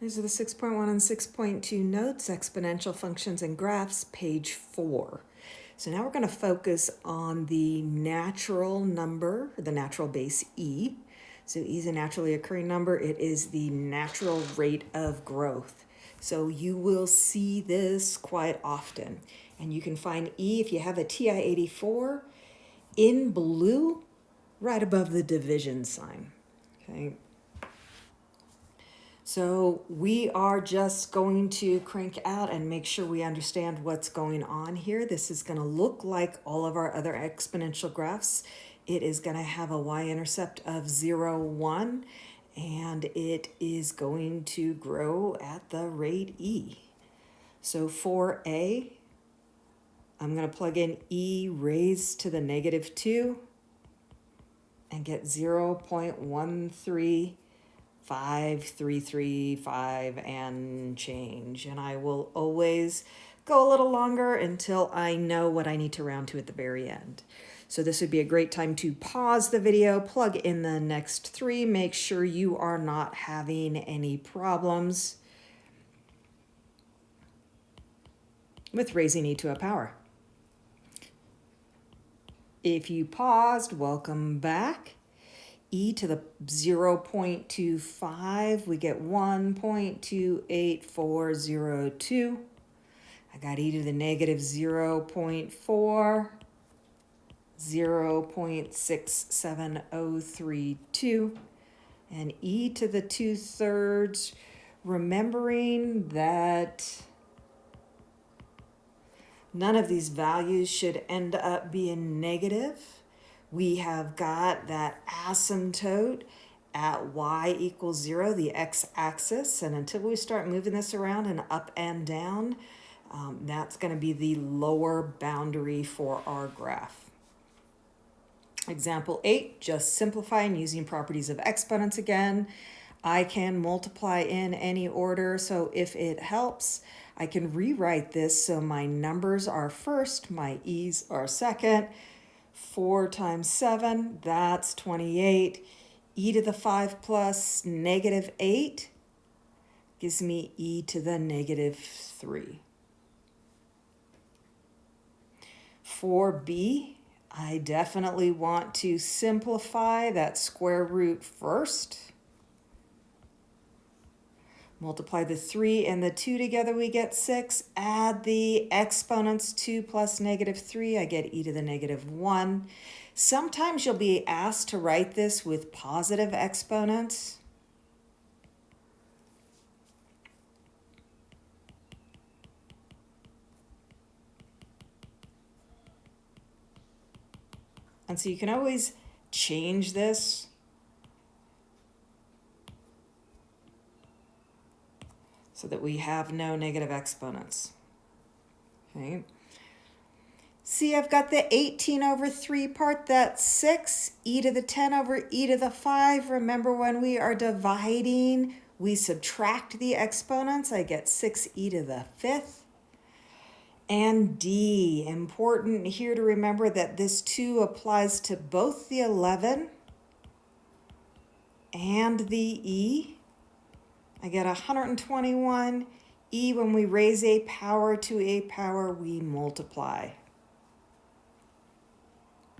These are the 6.1 and 6.2 notes, exponential functions and graphs, page 4. So now we're going to focus on the natural number, the natural base e. So e is a naturally occurring number. It is the natural rate of growth. So you will see this quite often. And you can find e, if you have a TI-84, in blue, right above the division sign. Okay. So we are just going to crank out and make sure we understand what's going on here. This is going to look like all of our other exponential graphs. It is going to have a y-intercept of 0, 1, and it is going to grow at the rate e. So for a, I'm going to plug in e raised to the negative 2 and get 0.13535 and change. And I will always go a little longer until I know what I need to round to at the very end. So this would be a great time to pause the video, plug in the next 3, make sure you are not having any problems with raising e to a power. If you paused, welcome back. E to the 0.25, we get 1.28402. I got e to the negative 0.4, 0.67032, and e to the 2/3, remembering that none of these values should end up being negative. We have got that asymptote at y equals 0, the x-axis, and until we start moving this around and up and down, that's going to be the lower boundary for our graph. Example 8, just simplifying using properties of exponents again. I can multiply in any order, so if it helps, I can rewrite this so my numbers are first, my e's are second. 4 times 7, that's 28. E to the 5 plus negative 8 gives me e to the negative 3. For b, I definitely want to simplify that square root first. Multiply the 3 and the 2 together, we get 6. Add the exponents, 2 plus negative 3, I get e to the negative 1. Sometimes you'll be asked to write this with positive exponents. And so you can always change this. So that we have no negative exponents. Okay. See, I've got the 18 over 3 part, that's 6. E to the 10 over e to the 5. Remember, when we are dividing, we subtract the exponents. I get 6e to the 5th. And D, important here to remember that this 2 applies to both the 11 and the e. I get 121. E, when we raise a power to a power, we multiply.